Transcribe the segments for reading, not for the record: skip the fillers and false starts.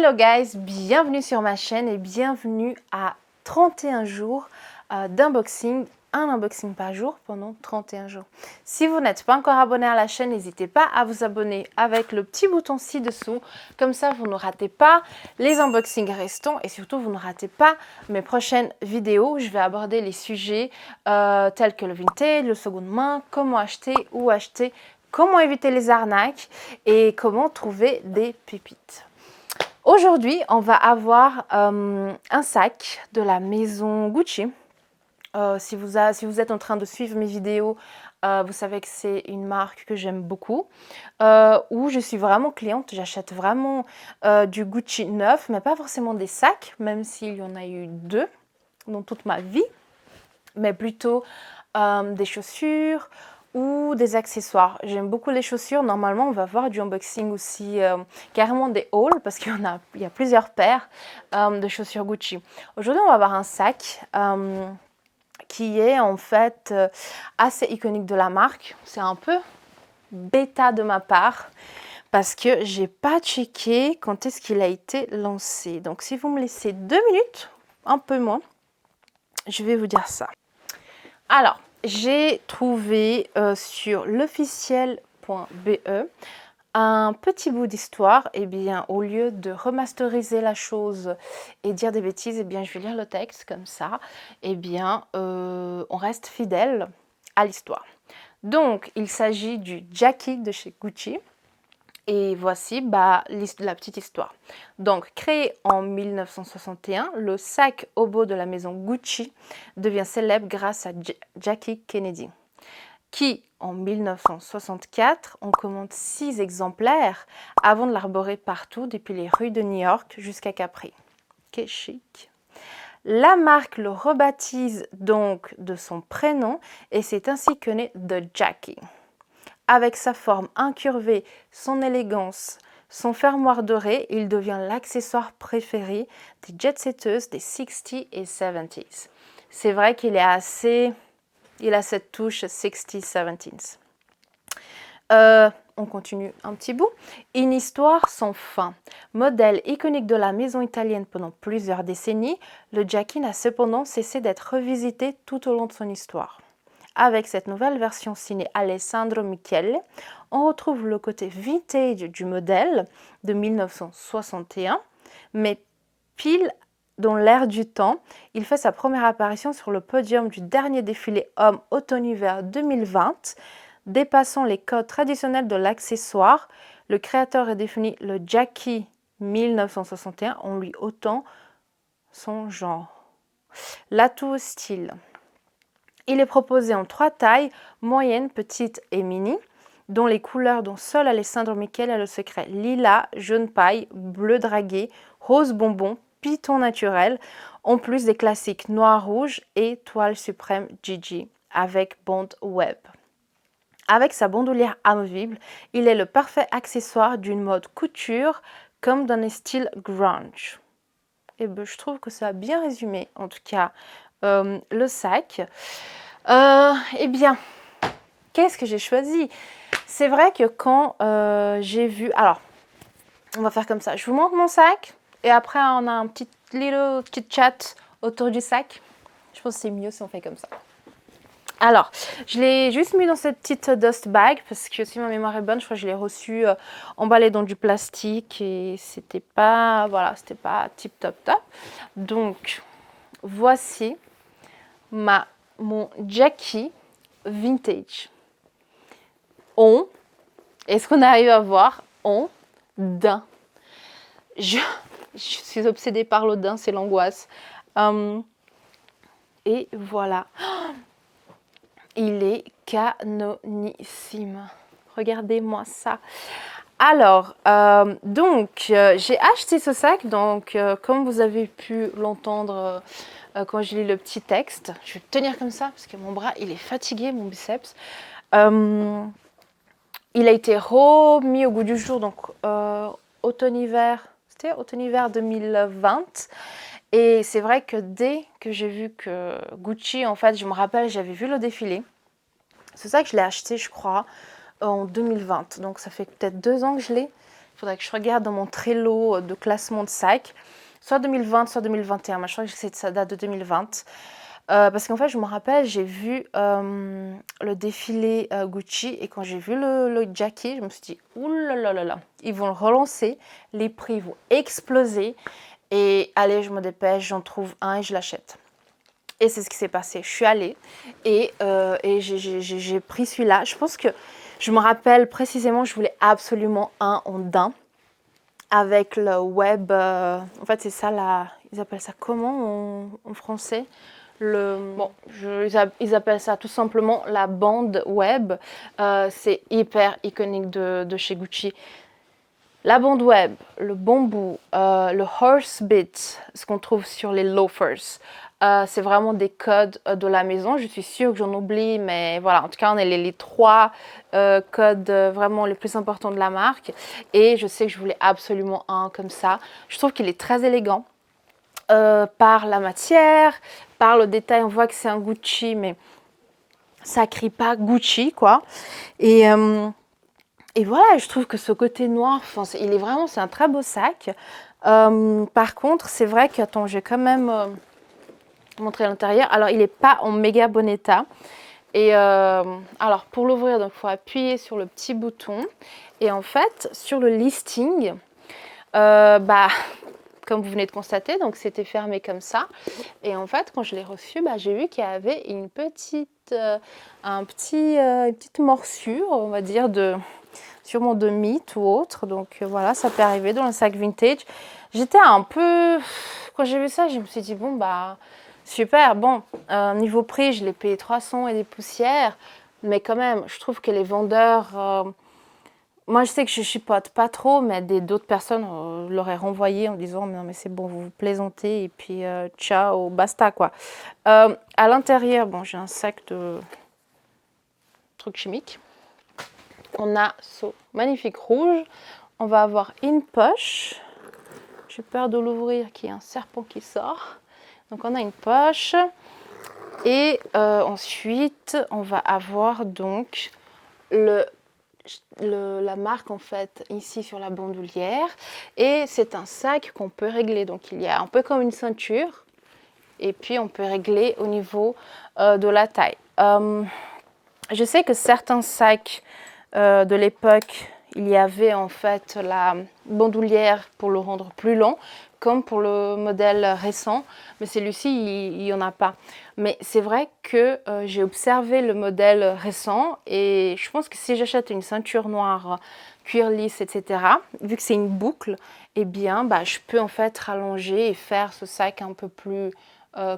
Hello guys, bienvenue sur ma chaîne et bienvenue à 31 jours d'unboxing, un unboxing par jour pendant 31 jours. Si vous n'êtes pas encore abonné à la chaîne, n'hésitez pas à vous abonner avec le petit bouton ci-dessous. Comme ça, vous ne ratez pas les unboxings restants et surtout, vous ne ratez pas mes prochaines vidéos où je vais aborder les sujets tels que le vintage, le seconde main, comment acheter, où acheter, comment éviter les arnaques et comment trouver des pépites. Aujourd'hui, on va avoir un sac de la maison Gucci. Si vous êtes en train de suivre mes vidéos, vous savez que c'est une marque que j'aime beaucoup, où je suis vraiment cliente. J'achète vraiment du Gucci neuf, mais pas forcément des sacs, même s'il y en a eu 2 dans toute ma vie, mais plutôt des chaussures ou des accessoires. J'aime beaucoup les chaussures. Normalement, on va voir du unboxing aussi, carrément des hauls, parce qu'il y a plusieurs paires de chaussures Gucci. Aujourd'hui, on va avoir un sac qui est en fait assez iconique de la marque. C'est un peu bêta de ma part, parce que j'ai pas checké quand est-ce qu'il a été lancé. Donc, si vous me laissez 2 minutes, un peu moins, je vais vous dire ça. Alors, j'ai trouvé sur l'officiel.be un petit bout d'histoire. Eh bien, au lieu de remasteriser la chose et dire des bêtises, eh bien, je vais lire le texte comme ça. Eh bien, on reste fidèle à l'histoire. Donc, il s'agit du Jackie de chez Gucci. Et voici la petite histoire. Donc, créé en 1961, le sac Hobo de la maison Gucci devient célèbre grâce à Jackie Kennedy, qui, en 1964, en commande 6 exemplaires avant de l'arborer partout, depuis les rues de New York jusqu'à Capri. Quel chic! La marque le rebaptise donc de son prénom et c'est ainsi que naît The Jackie. Avec sa forme incurvée, son élégance, son fermoir doré, il devient l'accessoire préféré des jet-setteuses des 60s et 70s. C'est vrai qu'il est assez... Il a cette touche 60s, 70s. On continue un petit bout. Une histoire sans fin. Modèle iconique de la maison italienne pendant plusieurs décennies, le Jackie n'a cependant cessé d'être revisité tout au long de son histoire. Avec cette nouvelle version signée Alessandro Michele, on retrouve le côté vintage du modèle de 1961, mais pile dans l'air du temps. Il fait sa première apparition sur le podium du dernier défilé homme automne-hiver 2020. Dépassant les codes traditionnels de l'accessoire, le créateur a défini le Jackie 1961 en lui ôtant son genre. L'atout au style. Il est proposé en 3 tailles, moyenne, petite et mini, dont les couleurs dont seul Alessandro Michele a le secret: lilas, jaune paille, bleu dragué, rose bonbon, python naturel, en plus des classiques noir-rouge et toile suprême Gigi avec bande web. Avec sa bandoulière amovible, il est le parfait accessoire d'une mode couture comme d'un style grunge. Et ben, je trouve que ça a bien résumé, en tout cas, le sac. Eh bien, qu'est-ce que j'ai choisi? C'est vrai que quand j'ai vu... Alors, on va faire comme ça. Je vous montre mon sac et après, on a un petit chat autour du sac. Je pense que c'est mieux si on fait comme ça. Alors, je l'ai juste mis dans cette petite dust bag parce que si ma mémoire est bonne, je crois que je l'ai reçu emballé dans du plastique et c'était pas, voilà, c'était pas tip top top. Donc, voici mon Jackie vintage. Est-ce qu'on arrive à voir en daim? Je suis obsédée par le daim, c'est l'angoisse. Et voilà. Il est canonissime. Regardez-moi ça. Alors, j'ai acheté ce sac. Donc, comme vous avez pu l'entendre quand je lis le petit texte, je vais tenir comme ça parce que mon bras, il est fatigué, mon biceps. Il a été remis au goût du jour, donc automne-hiver, c'était automne-hiver 2020. Et c'est vrai que dès que j'ai vu que Gucci, en fait, je me rappelle, j'avais vu le défilé. C'est ça que je l'ai acheté, je crois, en 2020. Donc ça fait peut-être 2 ans que je l'ai. Il faudrait que je regarde dans mon Trello de classement de sacs. Soit 2020, soit 2021. Moi, je crois que ça date de 2020. Parce qu'en fait, je me rappelle, j'ai vu le défilé Gucci et quand j'ai vu le Jackie, je me suis dit, ouh là là là là, ils vont le relancer, les prix vont exploser et allez, je me dépêche, j'en trouve un et je l'achète. Et c'est ce qui s'est passé. Je suis allée et j'ai pris celui-là. Je pense que je me rappelle précisément, je voulais absolument un en daim avec le web. En fait, c'est ça, ils appellent ça comment en français? Bon, ils appellent ça tout simplement la bande web. C'est hyper iconique de chez Gucci. La bande web, le bambou, le horse bit, ce qu'on trouve sur les loafers, c'est vraiment des codes de la maison. Je suis sûre que j'en oublie, mais voilà, en tout cas, on a les trois codes vraiment les plus importants de la marque. Et je sais que je voulais absolument un comme ça. Je trouve qu'il est très élégant par la matière, par le détail. On voit que c'est un Gucci, mais ça crie pas Gucci, quoi. Et voilà, je trouve que ce côté noir, c'est un très beau sac. Par contre, c'est vrai que, attends, je vais quand même montrer l'intérieur. Alors, il n'est pas en méga bon état. Et alors, pour l'ouvrir, il faut appuyer sur le petit bouton. Et en fait, sur le listing, comme vous venez de constater, donc c'était fermé comme ça. Et en fait, quand je l'ai reçu, j'ai vu qu'il y avait une petite morsure, on va dire, sûrement de mythe ou autre. Donc voilà, ça peut arriver dans le sac vintage. J'étais un peu... Quand j'ai vu ça, je me suis dit, bon, super. Bon, niveau prix, je l'ai payé 300 et des poussières. Mais quand même, je trouve que les vendeurs... moi, je sais que je chipote pas trop, mais d'autres personnes l'auraient renvoyé en disant, non, mais c'est bon, vous vous plaisantez. Et puis, ciao, basta, quoi. À l'intérieur, bon, j'ai un sac de trucs chimiques. On a ce magnifique rouge. On va avoir une poche. J'ai peur de l'ouvrir, qu'il y ait un serpent qui sort. Donc on a une poche. Et ensuite, on va avoir donc la marque en fait ici sur la bandoulière. Et c'est un sac qu'on peut régler. Donc il y a un peu comme une ceinture. Et puis on peut régler au niveau de la taille. Je sais que certains sacs de l'époque, il y avait en fait la bandoulière pour le rendre plus long, comme pour le modèle récent, mais celui-ci, il n'y en a pas. Mais c'est vrai que j'ai observé le modèle récent et je pense que si j'achète une ceinture noire, cuir lisse, etc., vu que c'est une boucle, eh bien, je peux en fait rallonger et faire ce sac un peu plus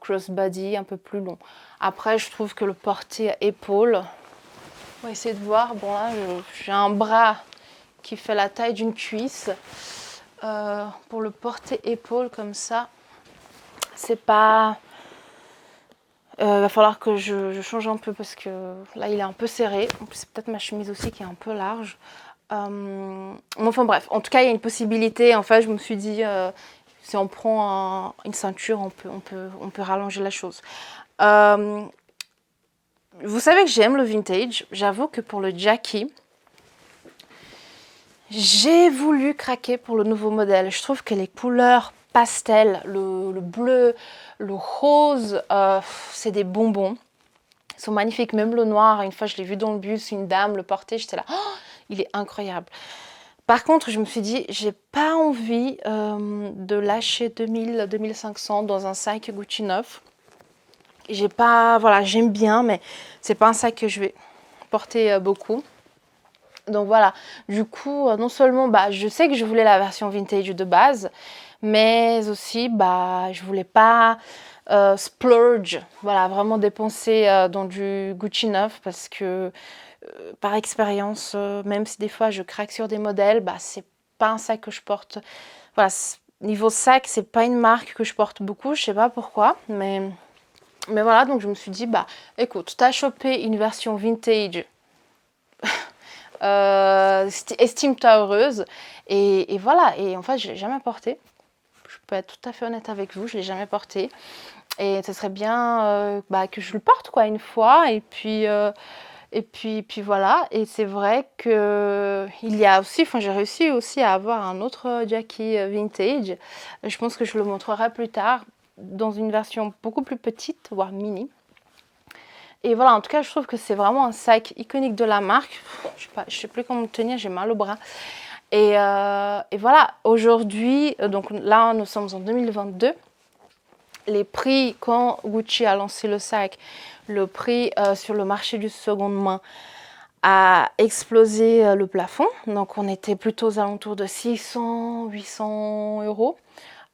crossbody, un peu plus long. Après, je trouve que le porte-épaule, on va essayer de voir. Bon, là, j'ai un bras qui fait la taille d'une cuisse. Pour le porter-épaule comme ça, c'est pas... va falloir que je change un peu parce que là, il est un peu serré. C'est peut-être ma chemise aussi qui est un peu large. Enfin bref, en tout cas, il y a une possibilité. En fait, je me suis dit, si on prend une ceinture, on peut rallonger la chose. Vous savez que j'aime le vintage. J'avoue que pour le Jackie, j'ai voulu craquer pour le nouveau modèle. Je trouve que les couleurs pastel, le bleu, le rose, c'est des bonbons. Ils sont magnifiques. Même le noir, une fois je l'ai vu dans le bus, une dame le portait, j'étais là, oh, il est incroyable. Par contre, je me suis dit, j'ai pas envie de lâcher 2000, 2500 dans un sac Gucci neuf. J'ai pas, voilà, j'aime bien, mais c'est pas un sac que je vais porter beaucoup. Donc voilà, du coup, non seulement je sais que je voulais la version vintage de base, mais aussi je voulais pas splurge, voilà, vraiment dépenser dans du Gucci neuf parce que par expérience, même si des fois je craque sur des modèles, c'est pas un sac que je porte. Voilà, niveau sac, c'est pas une marque que je porte beaucoup, je sais pas pourquoi, mais voilà, donc je me suis dit, écoute, t'as chopé une version vintage. Estime-toi heureuse et voilà, et en fait je l'ai jamais porté, je peux être tout à fait honnête avec vous, je l'ai jamais porté et ce serait bien que je le porte quoi une fois et puis puis voilà, et c'est vrai que il y a aussi, enfin j'ai réussi aussi à avoir un autre Jackie vintage. Je pense que je le montrerai plus tard dans une version beaucoup plus petite, voire mini. Et voilà, en tout cas, je trouve que c'est vraiment un sac iconique de la marque. Je sais plus comment le tenir, j'ai mal au bras. Et voilà, aujourd'hui, donc là, nous sommes en 2022. Les prix, quand Gucci a lancé le sac, le prix sur le marché du seconde main a explosé le plafond. Donc, on était plutôt aux alentours de 600, 800 euros.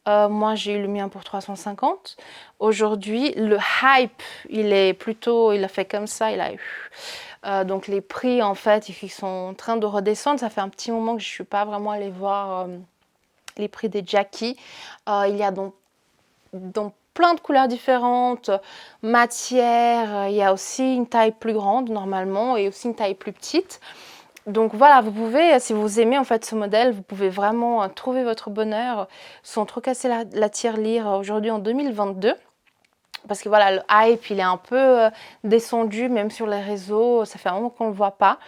Moi, j'ai eu le mien pour 350. Aujourd'hui, le hype, il a fait comme ça, il a eu. Donc, les prix, en fait, ils sont en train de redescendre. Ça fait un petit moment que je ne suis pas vraiment allée voir les prix des Jackie. Il y a donc plein de couleurs différentes, matières. Il y a aussi une taille plus grande, normalement, et aussi une taille plus petite. Donc voilà, vous pouvez, si vous aimez en fait ce modèle, vous pouvez vraiment trouver votre bonheur sans trop casser la tirelire aujourd'hui en 2022. Parce que voilà, le hype, il est un peu descendu, même sur les réseaux, ça fait un moment qu'on ne le voit pas.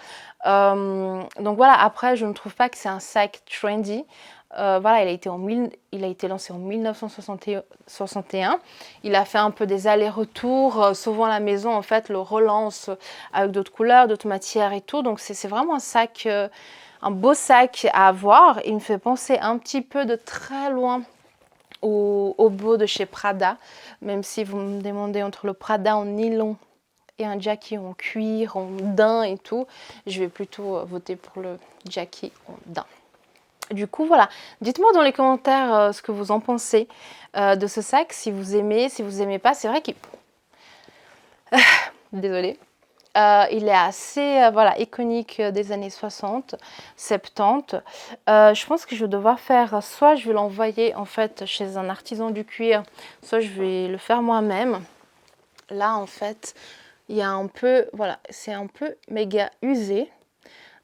Donc voilà, après, je ne trouve pas que c'est un sac trendy. Voilà, il a été lancé en 1961. Il a fait un peu des allers-retours. Souvent, la maison, en fait, le relance avec d'autres couleurs, d'autres matières et tout. Donc, c'est vraiment un sac, un beau sac à avoir. Il me fait penser un petit peu de très loin au beau de chez Prada. Même si vous me demandez entre le Prada en nylon et un Jackie en cuir, en daim et tout, je vais plutôt voter pour le Jackie en daim. Du coup, voilà. Dites-moi dans les commentaires ce que vous en pensez de ce sac, si vous aimez, si vous aimez pas. C'est vrai qu'il... Désolée. Il est assez voilà, iconique des années 60, 70. Je pense que je vais devoir faire, soit je vais l'envoyer en fait chez un artisan du cuir, soit je vais le faire moi-même. Là, en fait, il y a un peu, voilà, c'est un peu méga usé.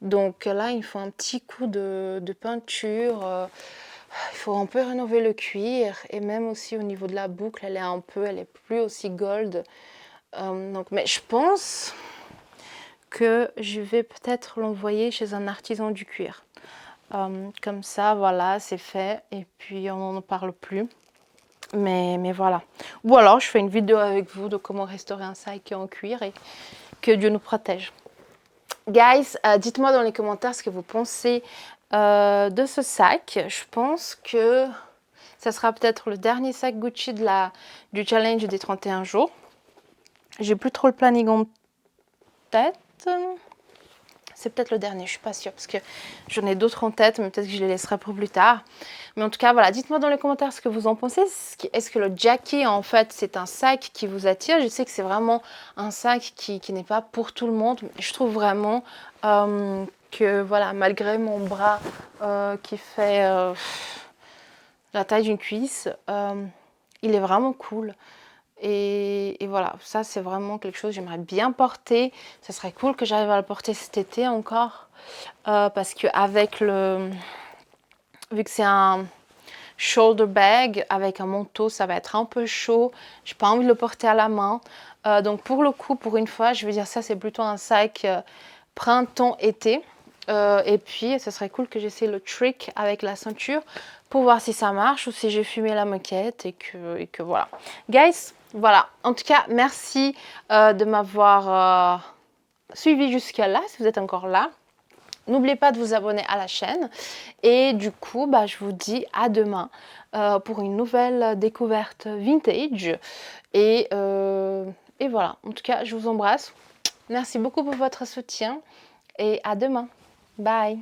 Donc là, il faut un petit coup de peinture. Il faut un peu rénover le cuir. Et même aussi au niveau de la boucle, elle est plus aussi gold. Donc, mais je pense que je vais peut-être l'envoyer chez un artisan du cuir. Comme ça, voilà, c'est fait. Et puis, on n'en parle plus. Mais voilà. Ou alors, je fais une vidéo avec vous de comment restaurer un sac en cuir et que Dieu nous protège. Guys, dites-moi dans les commentaires ce que vous pensez de ce sac. Je pense que ça sera peut-être le dernier sac Gucci du challenge des 31 jours. J'ai plus trop le planning en tête. C'est peut-être le dernier, je suis pas sûre parce que j'en ai d'autres en tête, mais peut-être que je les laisserai pour plus tard. Mais en tout cas, voilà, dites-moi dans les commentaires ce que vous en pensez. Est-ce que le Jackie, en fait, c'est un sac qui vous attire? Je sais que c'est vraiment un sac qui n'est pas pour tout le monde, mais je trouve vraiment que, voilà, malgré mon bras qui fait la taille d'une cuisse, il est vraiment cool. Et voilà, ça c'est vraiment quelque chose que j'aimerais bien porter. Ça serait cool que j'arrive à le porter cet été encore. Parce qu'avec vu que c'est un shoulder bag, avec un manteau, ça va être un peu chaud. J'ai pas envie de le porter à la main. Donc pour le coup, pour une fois, je veux dire ça c'est plutôt un sac printemps-été. Et puis, ce serait cool que j'essaie le trick avec la ceinture pour voir si ça marche ou si j'ai fumé la moquette et que voilà. Guys, voilà. En tout cas, merci de m'avoir suivi jusqu'à là, si vous êtes encore là. N'oubliez pas de vous abonner à la chaîne. Et du coup, bah, je vous dis à demain pour une nouvelle découverte vintage. Et voilà. En tout cas, je vous embrasse. Merci beaucoup pour votre soutien et à demain. Bye.